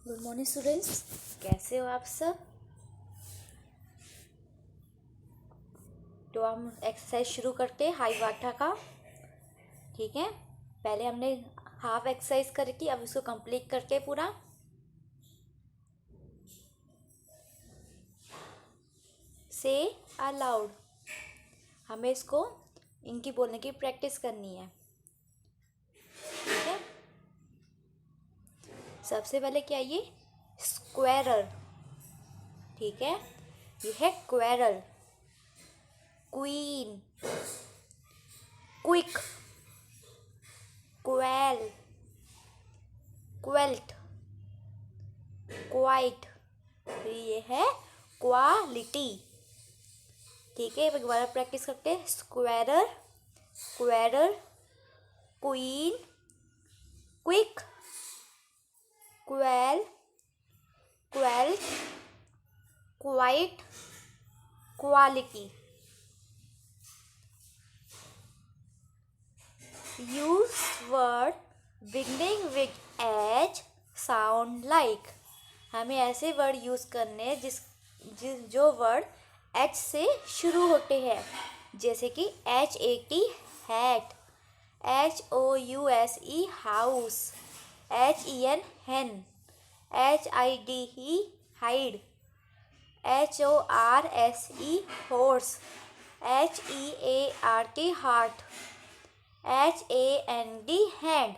Good morning students, कैसे हो आप सब। तो हम एक्सरसाइज शुरू करते हैं हाई वाटा का। ठीक है, पहले हमने हाफ एक्सरसाइज करके अब इसको कंप्लीट करते हैं पूरा। से अलाउड, हमें इसको इनकी बोलने की प्रैक्टिस करनी है। ठीक है, सबसे पहले क्या ये स्क्वेरल। ठीक है, ये है quarrel, queen, quick, quail, quilt, quite, फिर ये है क्वालिटी। ठीक है, दोबारा प्रैक्टिस करते हैं। Squirrel, quarrel, queen, quick, quail, quilt, quite, quality. Use word beginning with H sound like, हमें ऐसे वर्ड यूज करने जो वर्ड एच से शुरू होते हैं, जैसे कि HAT hat, HOUSE house, HEN hen, HIDE hide, HORSE horse, HEART heart, HAND hand.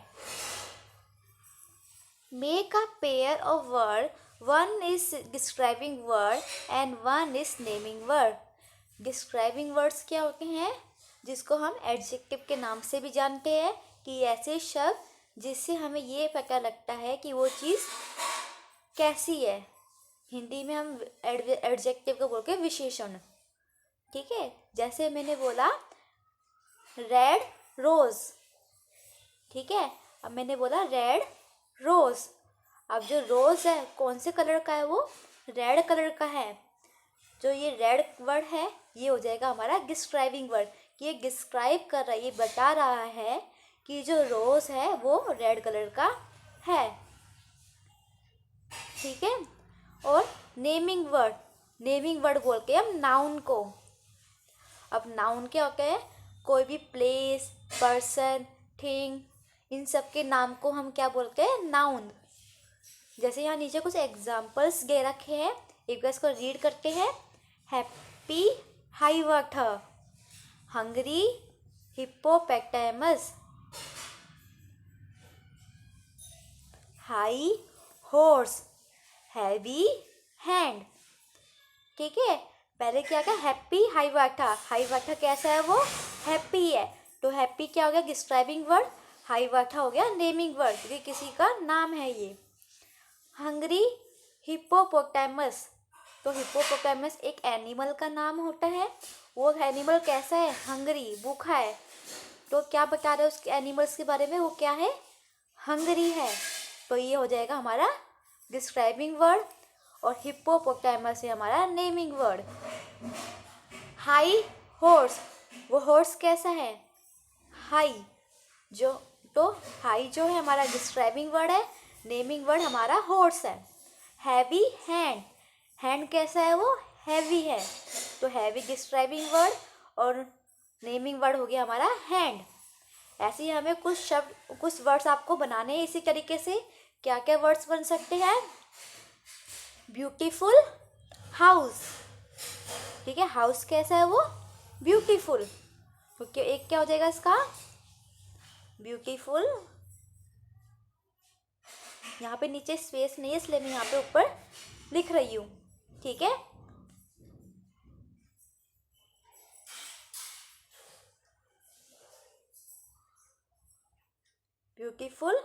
Make a pair of word. One is describing word and one is naming word. Describing words क्या होते हैं, जिसको हम एडजेक्टिव के नाम से भी जानते हैं कि ऐसे शब्द जिससे हमें ये पता लगता है कि वो चीज़ कैसी है। हिंदी में हम एडजेक्टिव को बोलते हैं विशेषण। ठीक है, जैसे मैंने बोला रेड रोज। ठीक है, अब मैंने बोला रेड रोज। अब जो रोज है कौन से कलर का है, वो रेड कलर का है। जो ये रेड वर्ड है ये हो जाएगा हमारा डिस्क्राइबिंग वर्ड, कि ये डिस्क्राइब कर रहा है, ये बता रहा है कि जो रोज है वो रेड कलर का है। ठीक है, और नेमिंग वर्ड बोल के हम नाउन को। अब नाउन क्या होता है, कोई भी प्लेस, पर्सन, थिंग, इन सब के नाम को हम क्या बोलते हैं, नाउन। जैसे यहाँ नीचे कुछ एग्जाम्पल्स दे रखे हैं, एक बार इसको रीड करते हैं। Happy high water, Hungary hippopotamus, high horse, heavy hand. ठीक है, पहले क्या क्या, हैप्पी हाई वाटा कैसा है, वो हैप्पी है, तो हैप्पी क्या हो गया डिस्क्राइबिंग वर्ड, हाई वाटा हो गया नेमिंग वर्ड, क्योंकि किसी का नाम है ये। हंगरी हिप्पोपोटेमस, तो हिप्पोपोटेमस एक एनिमल का नाम होता है। वो एनिमल कैसा है, हंगरी, भूखा है, तो क्या बता रहे हैं उसके एनिमल्स के बारे में, वो क्या है, हंगरी है, तो ये हो जाएगा हमारा डिस्क्राइबिंग वर्ड। और हिप्पोपोटेमस है हमारा नेमिंग वर्ड। हाई हॉर्स, वो हॉर्स कैसा है, हाई, जो तो हाई जो है हमारा डिस्क्राइबिंग वर्ड है, नेमिंग वर्ड हमारा हॉर्स है। हैवी हैंड, हैंड कैसा है, वो हैवी है, तो हैवी डिस्क्राइबिंग वर्ड और नेमिंग वर्ड हो गया हमारा हैंड। ऐसे ही हमें कुछ वर्ड्स आपको बनाने हैं इसी तरीके से। क्या क्या वर्ड्स बन सकते हैं, ब्यूटीफुल हाउस। ठीक है, हाउस कैसा है, वो ब्यूटीफुल, तो एक क्या हो जाएगा इसका, ब्यूटीफुल। यहाँ पे नीचे स्पेस नहीं है इसलिए मैं यहाँ पे ऊपर लिख रही हूँ। ठीक है, ब्यूटीफुल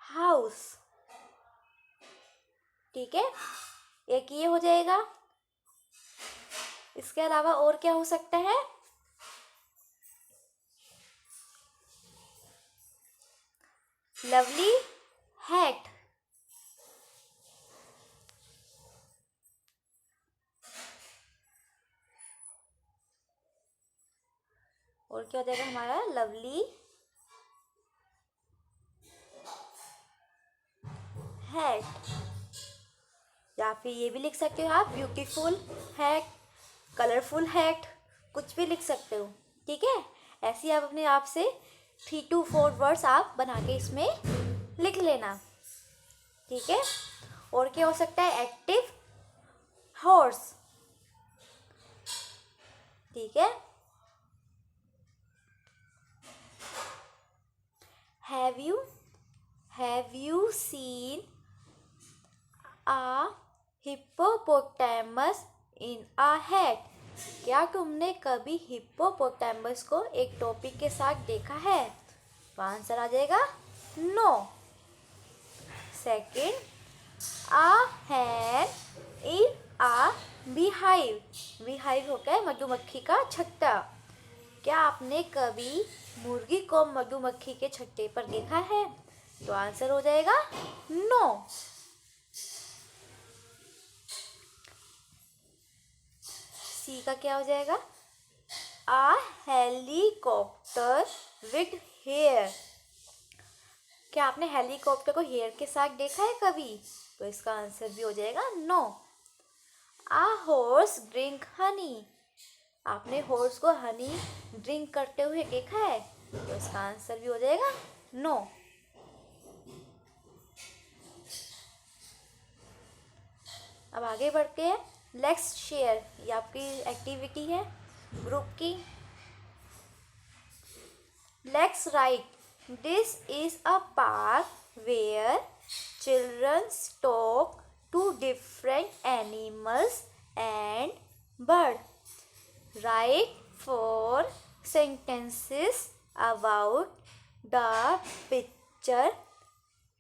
हाउस। ठीक है, एक ये हो जाएगा। इसके अलावा और क्या हो सकता है, लवली हैट, और क्या हो जाएगा हमारा, लवली हैट। या फिर ये भी लिख सकते हो आप ब्यूटीफुल हैट, कलरफुल हैट, कुछ भी लिख सकते हो। ठीक है, ऐसे ही आप अपने आप से 3 to 4 वर्ड्स आप बना के इसमें लिख लेना। ठीक है, और क्या हो सकता है? Active horse. ठीक है, have you seen a hippopotamus in a hat? क्या तुमने कभी हिप्पोपोटामस को एक टोपी के साथ देखा है? तो आंसर आ जाएगा no. Second, a hen in a beehive। beehive होता है मधुमक्खी का छत्ता। क्या आपने कभी मुर्गी को मधुमक्खी के छत्ते पर देखा है? तो आंसर हो जाएगा नो। सी का क्या हो जाएगा? आ हेलीकॉप्टर विद हेयर। क्या आपने हेलीकॉप्टर को हेयर के साथ देखा है कभी? तो इसका आंसर भी हो जाएगा नो। आ हॉर्स ड्रिंक हनी। आपने हॉर्स को हनी ड्रिंक करते हुए देखा है? तो इसका आंसर भी हो जाएगा नो। अब आगे बढ़ते हैं। लेट्स शेयर, ये आपकी एक्टिविटी है ग्रुप की। Let's write, this is a park where childrens talk to different animals and bird. Write 4 sentences about the picture.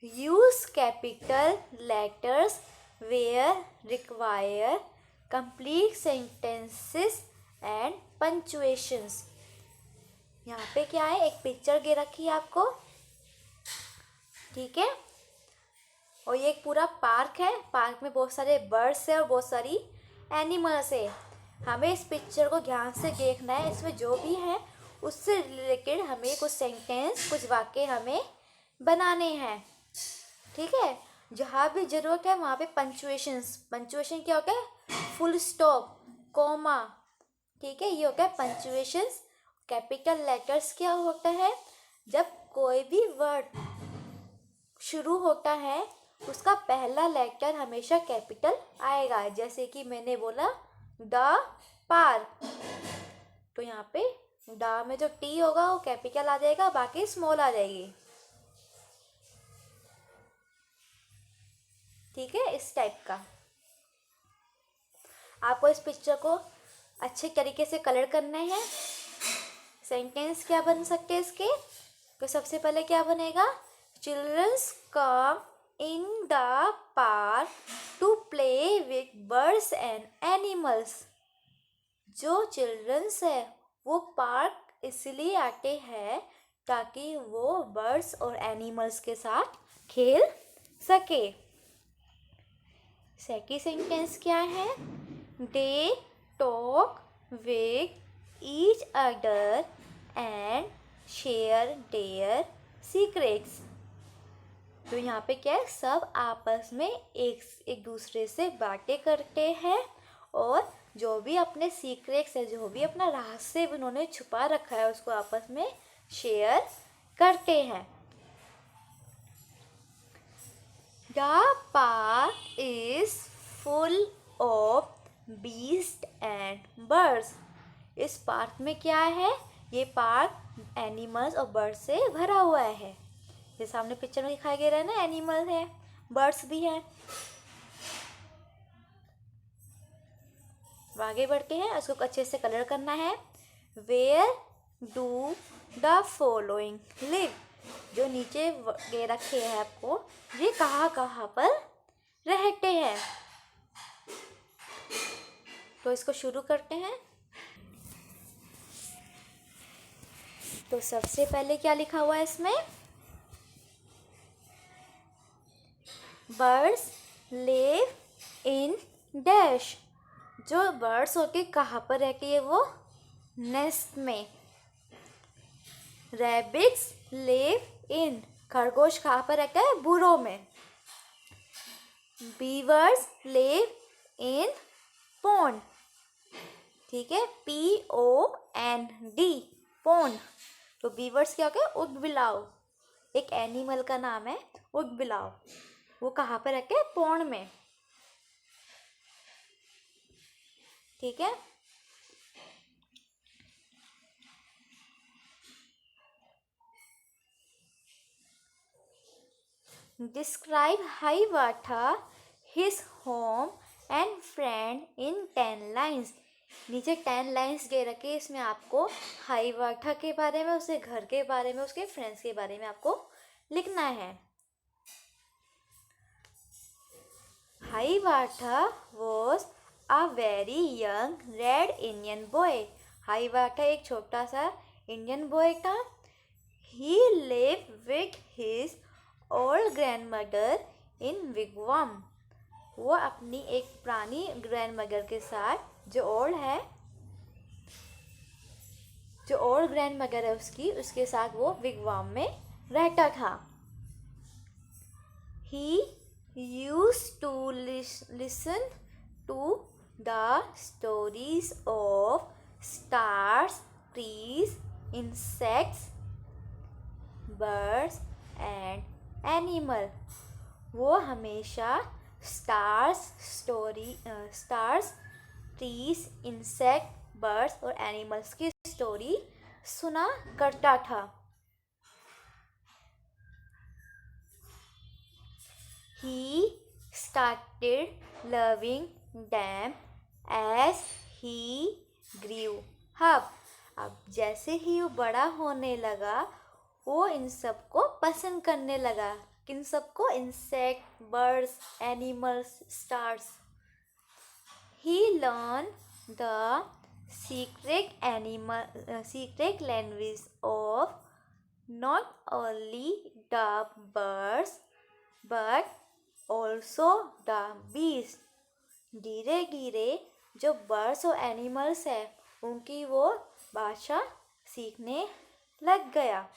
Use capital letters where required. Complete sentences and punctuations. यहाँ पे क्या है? एक picture दे रखी है आपको। ठीक है, और ये एक पूरा पार्क है। पार्क में बहुत सारे बर्ड्स है और बहुत सारी एनिमल्स है। हमें इस पिक्चर को ध्यान से देखना है। इसमें जो भी है उससे रिलेटेड हमें कुछ सेंटेंस, कुछ वाक्य हमें बनाने हैं। ठीक है, जहाँ भी ज़रूरत है वहाँ पे पंचुएशंस। पंचुएशन क्या होता है? Full stop, comma. ठीक है, ये होता है पंचुएशंस। कैपिटल लेटर्स क्या होता है? जब कोई भी वर्ड शुरू होता है उसका पहला लेटर हमेशा कैपिटल आएगा। जैसे कि मैंने बोला द पार्क, तो यहाँ पे द में जो टी होगा वो कैपिटल आ जाएगा, बाकी स्मॉल आ जाएगी। ठीक है, इस टाइप का आपको इस पिक्चर को अच्छे तरीके से कलर करना है। सेंटेंस क्या बन सकते हैं इसके? तो सबसे पहले क्या बनेगा? Childrens come in the park to play with birds and animals. जो चिल्ड्रंस है वो पार्क इसलिए आते हैं ताकि वो बर्ड्स और एनिमल्स के साथ खेल सके। सेकंड सेंटेंस क्या है? They talk with each other and share their secrets. तो यहाँ पे क्या है? सब आपस में एक दूसरे से बातें करते हैं और जो भी अपने सीक्रेट्स है, जो भी अपना रहस्य उन्होंने छुपा रखा है उसको आपस में शेयर करते हैं। The park is full of beasts and birds. इस पार्क में क्या है? ये पार्क एनिमल्स और बर्ड्स से भरा हुआ है। ये सामने पिक्चर में दिखाई दे रहा है ना, एनिमल है, बर्ड्स भी हैं। आगे बढ़ते हैं, उसको अच्छे से कलर करना है। Where do the following live. जो नीचे दे रखे हैं आपको, ये कहाँ कहाँ पर रहते हैं। तो इसको शुरू करते हैं। तो सबसे पहले क्या लिखा हुआ है इसमें? Birds live in dash. जो बर्ड्स होती कहाँ पर रहती है? वो नेस्ट में। Rabbits live in. खरगोश कहाँ पर रहता है? बुरों में। बीवर्स लिव इन पॉन्ड, ठीक है, POND, पॉन्ड। तो बीवर्स क्या हो गया, ऊदबिलाव, एक एनिमल का नाम है ऊदबिलाव। वो कहाँ पे रहते हैं, पॉन्ड में, ठीक है। Describe Hiawatha, his home and friend in 10 lines. नीचे 10 लाइन्स दे रखे, इसमें आपको हाइवाटा के बारे में, उसके घर के बारे में, उसके फ्रेंड्स के बारे में आपको लिखना है। Hiawatha was a very young red Indian boy. Hiawatha एक छोटा सा इंडियन बॉय था। He live with his old grandmother in wigwam. वो अपनी एक पुरानी ग्रैंडमदर के साथ, जो ओल्ड ग्रैंडमदर है उसके साथ वो विगवाम में रहता था। He used to listen to the stories of stars, trees, insects, birds and animal। वो हमेशा स्टार्स, ट्रीज, इंसेक्ट, बर्ड्स और एनिमल्स की स्टोरी सुना करता था। He started loving them as he grew up। अब जैसे ही वो बड़ा होने लगा, वो इन सब को पसंद करने लगा। किन सबको, insect, birds, animals, stars. He learned the secret language of not only the birds but also the bees। धीरे धीरे जो बर्ड्स और एनिमल्स है उनकी वो भाषा सीखने लग गया।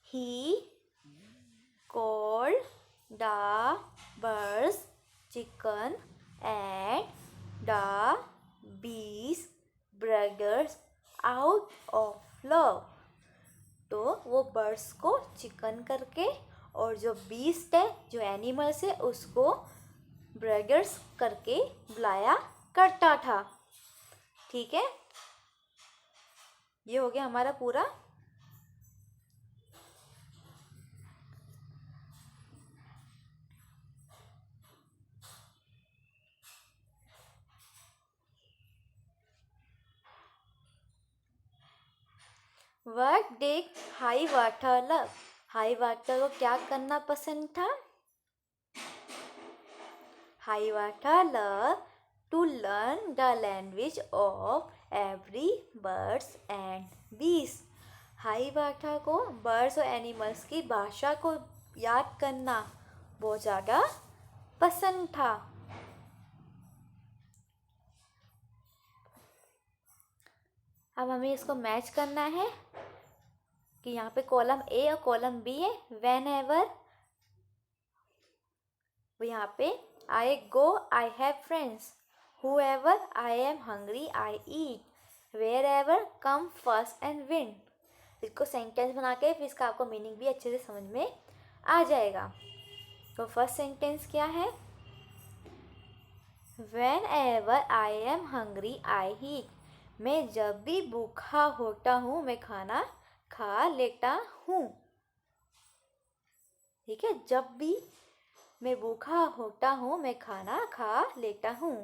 He called the birds chicken and the bees brothers out of love। तो वो बर्ड्स को चिकन करके और जो बीस्ट है, जो एनिमल्स है, उसको ब्रदर्स करके बुलाया करता था, ठीक है। ये हो गया हमारा पूरा। What did Hiawatha love? Hiawatha को क्या करना पसंद था? Hiawatha love to learn the language of every birds and bees. Hiawatha को बर्ड्स और एनिमल्स की भाषा को याद करना बहुत ज़्यादा पसंद था। अब हमें इसको मैच करना है कि यहाँ पे कॉलम ए और कॉलम बी है। वेन एवर, यहाँ पे I go I have friends, whoever I am hungry I eat, wherever come first and win. इसको सेंटेंस बना के फिर इसका आपको मीनिंग भी अच्छे से समझ में आ जाएगा। तो फर्स्ट सेंटेंस क्या है, whenever I am hungry I eat. मैं जब भी भूखा होता हूँ मैं खाना खा लेता हूँ, ठीक है। जब भी मैं भूखा होता हूँ मैं खाना खा लेता हूँ।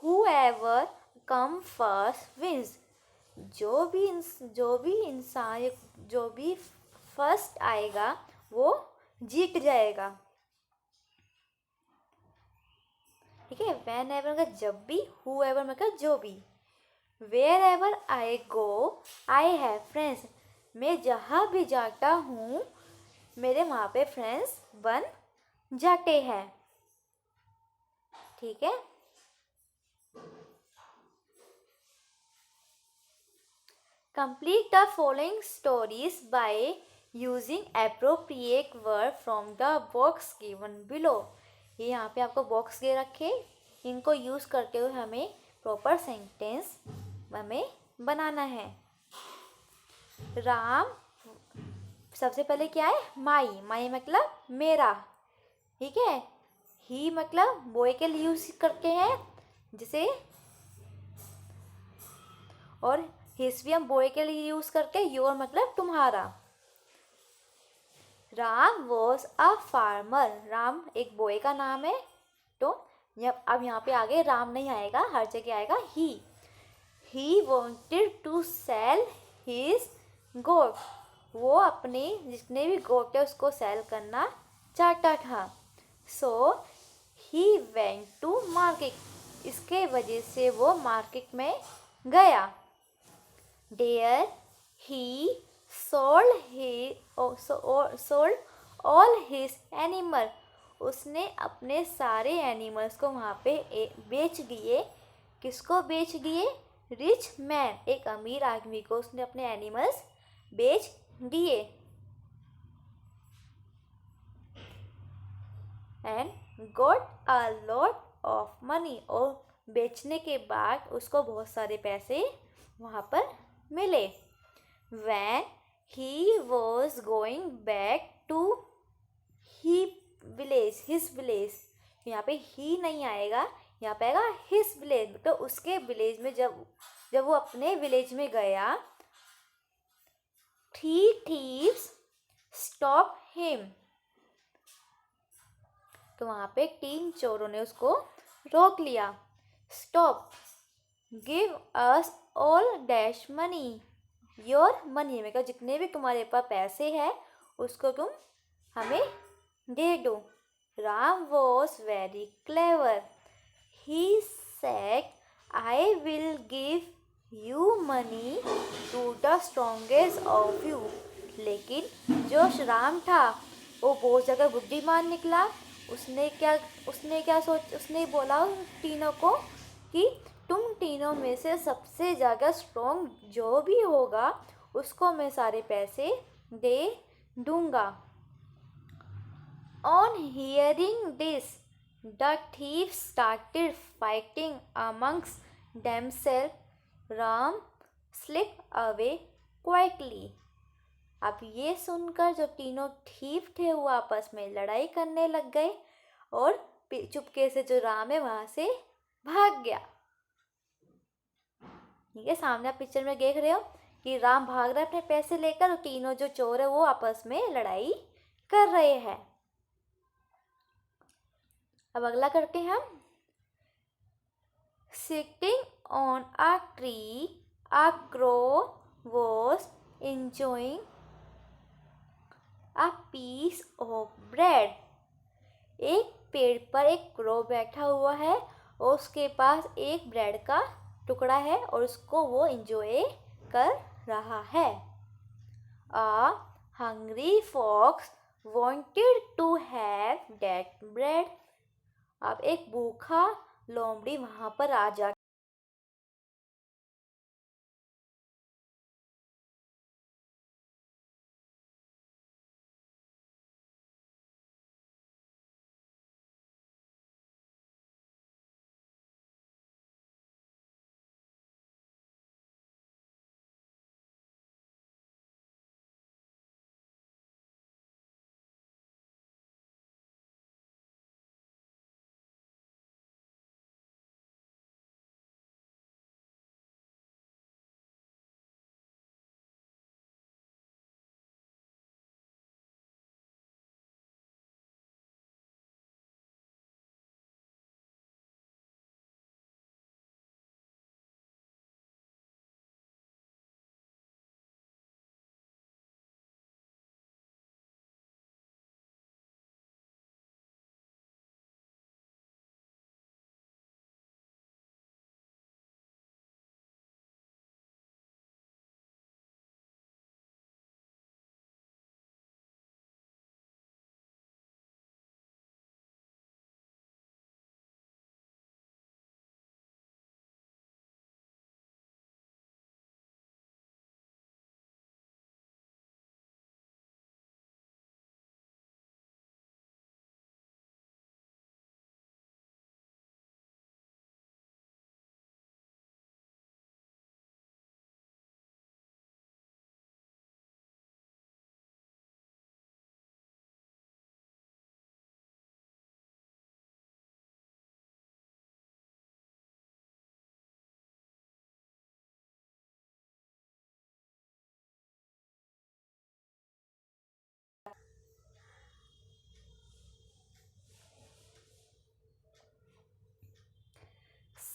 Whoever come first wins। जो भी इंसान जो भी फर्स्ट आएगा वो जीत जाएगा, ठीक है। वेन एवर मतलब जब भी, हु एवर मतलब जो भी, wherever I go I have friends. मैं जहाँ भी जाता हूँ मेरे वहाँ पे फ्रेंड्स बन जाते हैं, ठीक है। Complete the following stories by using appropriate word from the box given below. ये यहाँ पे आपको बॉक्स दे रखे, इनको यूज़ करते हुए हमें प्रॉपर सेंटेंस हमें बनाना है. राम, सबसे पहले क्या है, माई. माई मतलब मेरा, ठीक है. ही मतलब बॉय के लिए यूज करते हैं जिसे, और हिस भी हम बॉय के लिए यूज करके, योर मतलब तुम्हारा. Ram was a farmer. Ram एक बॉय का नाम है, तो अब यहाँ पे आगे राम नहीं आएगा, हर जगह आएगा ही. He wanted to sell his goat. वो अपने जितने भी गोट है उसको सेल करना चाहता था. So he went to market. इसके वजह से वो मार्केट में गया. There he sold all his animal. उसने अपने सारे एनिमल्स को वहाँ पे बेच दिए. किसको बेच दिए? रिच मैन, एक अमीर आदमी को उसने अपने एनिमल्स बेच दिए. And got a lot of money. और बेचने के बाद उसको बहुत सारे पैसे वहाँ पर मिले. When he was going back to his village. यहाँ पे ही नहीं आएगा, यहाँ पे आएगा his village. तो उसके विलेज में जब वो अपने विलेज में गया, 3 thieves stopped him. तो वहाँ पे 3 चोरों ने उसको रोक लिया. Stop, give us all dash money. Your money में, जितने भी तुम्हारे पास पैसे हैं उसको तुम हमें दे दो. Ram was very clever. He said I will give you money to the strongest of you. लेकिन जो राम था वो बहुत ज़्यादा बुद्धिमान निकला. उसने बोला उन तीनों को कि तुम तीनों में से सबसे ज़्यादा स्ट्रॉन्ग जो भी होगा उसको मैं सारे पैसे दे दूंगा. On hearing this the thieves started fighting amongst themself. Ram slip away quietly. अब ये सुनकर जो तीनों थीव थे वो आपस में लड़ाई करने लग गए और चुपके से जो राम है वहाँ से भाग गया. ठीक है, सामने आप पिक्चर में देख रहे हो कि राम भाग रहा है अपने पैसे लेकर, और तीनों जो चोर है वो आपस में लड़ाई कर रहे हैं. अब अगला करते हैं हम. Sitting on a tree a crow was enjoying a piece of bread. एक पेड़ पर एक क्रो बैठा हुआ है और उसके पास एक ब्रेड का टुकड़ा है और उसको वो एंजॉय कर रहा है. A hungry fox wanted to have that bread. अब एक भूखा लोमड़ी वहाँ पर आ जा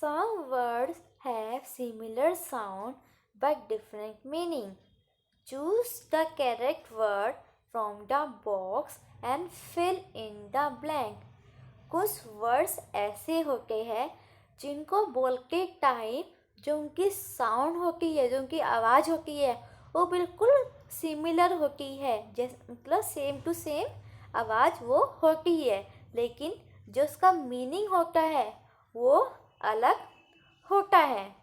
Some words have similar sound but different meaning. Choose the correct word from the box and fill in the blank. कुछ वर्ड्स ऐसे होते हैं जिनको बोलते टाइम जो उनकी साउंड होती है, जो उनकी आवाज़ होती है, वो बिल्कुल सिमिलर होती है, जैसे मतलब सेम टू सेम आवाज़ वो होती है, लेकिन जो उसका मीनिंग होता है वो अलग होता है।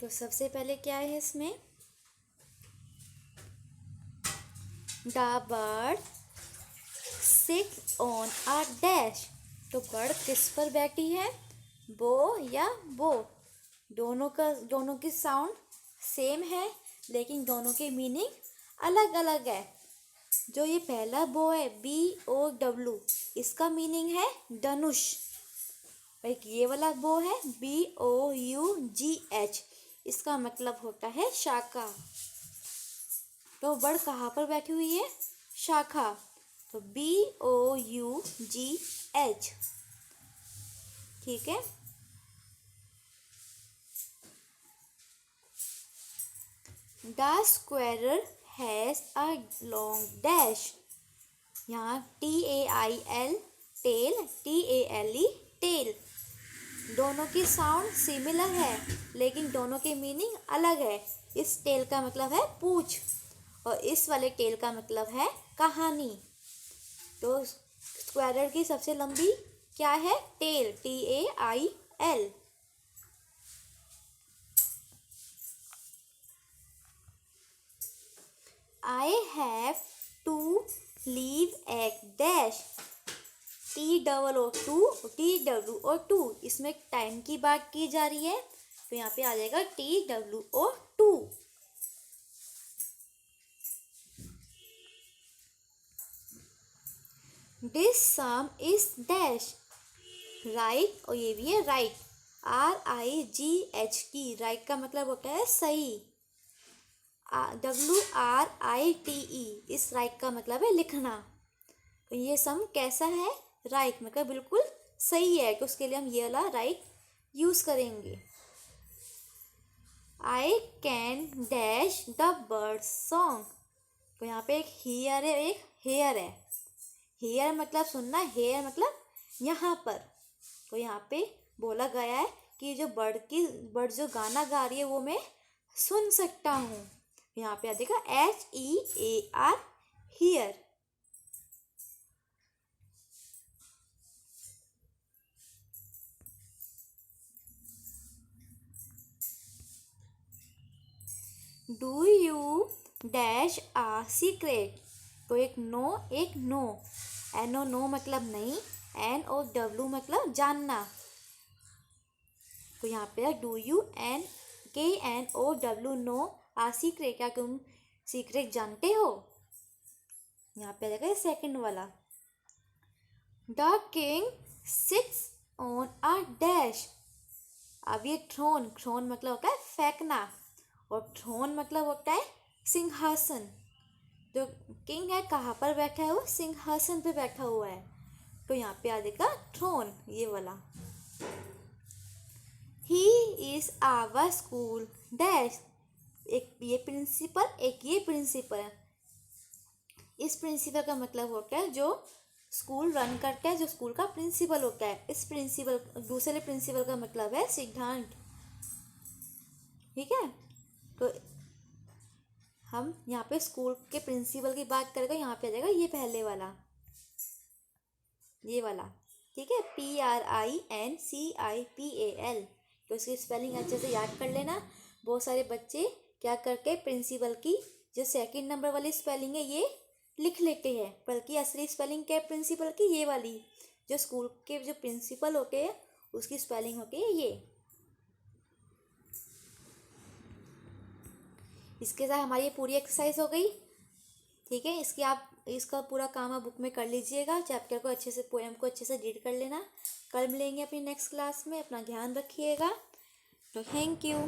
तो सबसे पहले क्या है इसमें, the bird sit on a dash. तो बर्ड किस पर बैठी है, बो या बो। दोनों की साउंड सेम है लेकिन दोनों के मीनिंग अलग अलग है। जो ये पहला बो है BOW, इसका मीनिंग है धनुष। एक ये वाला बो है BOUGH, इसका मतलब होता है शाखा। तो बर्ड कहाँ पर बैठी हुई है, शाखा, तो BOUGH। ठीक है। The squirrel has a long dash. यहाँ TAIL टेल, TALE टेल। दोनों की साउंड सिमिलर है लेकिन दोनों के मीनिंग अलग है। इस टेल का मतलब है पूछ और इस वाले टेल का मतलब है कहानी। तो स्क्वेरल की सबसे लंबी क्या है, tell, TAIL। I have to leave at dash, TWO2, इसमें टाइम की बात की जा रही है तो यहाँ पे आ जाएगा TWO2। This sum is dash, right, और ये भी है राइट, RIGH राइट का मतलब होता है सही। WRITE, इस राइट का मतलब है लिखना। तो ये सम कैसा है, राइट, मतलब बिल्कुल सही है, तो उसके लिए हम ये वाला राइट यूज़ करेंगे। I can dash the bird song. तो यहाँ पे एक हियर है, एक हेयर है। हेयर मतलब सुनना, हेयर मतलब यहाँ पर। तो यहाँ पे बोला गया है कि जो बर्ड जो गाना गा रही है वो मैं सुन सकता हूँ। यहाँ पे आ जाएगा HEAR, hear. Do you dash a secret. तो एक नो, NO नो मतलब नहीं, NOW मतलब जानना। तो यहाँ पे do you KNOW know a secret, क्या तुम सीक्रेट जानते हो। यहाँ पे देखा सेकंड वाला, the king sits on a dash. अब ये थ्रोन मतलब होता है फेंकना और थ्रोन मतलब होता है सिंहासन। जो किंग है कहाँ पर बैठा है, वो सिंहासन पे बैठा हुआ है। तो यहाँ पे आ जाएगा थ्रोन, ये वाला। He is our school dash, एक ये प्रिंसिपल, एक ये प्रिंसिपल। इस प्रिंसिपल का मतलब होता है जो स्कूल रन करता है, जो स्कूल का प्रिंसिपल होता है। इस प्रिंसिपल, दूसरे प्रिंसिपल का मतलब है सिद्धांत। ठीक है। तो हम यहाँ पे स्कूल के प्रिंसिपल की बात करेंगे, यहाँ पे आ जाएगा ये पहले वाला, ये वाला। ठीक है, PRINCIPAL। तो इसकी स्पेलिंग अच्छे से याद कर लेना। बहुत सारे बच्चे क्या करके प्रिंसिपल की जो सेकंड नंबर वाली स्पेलिंग है ये लिख लेते हैं, बल्कि असली स्पेलिंग क्या है प्रिंसिपल की, ये वाली। जो स्कूल के जो प्रिंसिपल होते हैं उसकी स्पेलिंग होती है ये। इसके साथ हमारी पूरी एक्सरसाइज हो गई। ठीक है, इसका पूरा काम आप बुक में कर लीजिएगा। चैप्टर को अच्छे से, पोएम को अच्छे से रीड कर लेना। कल मिलेंगे अपनी नेक्स्ट क्लास में। अपना ध्यान रखिएगा। तो थैंक यू।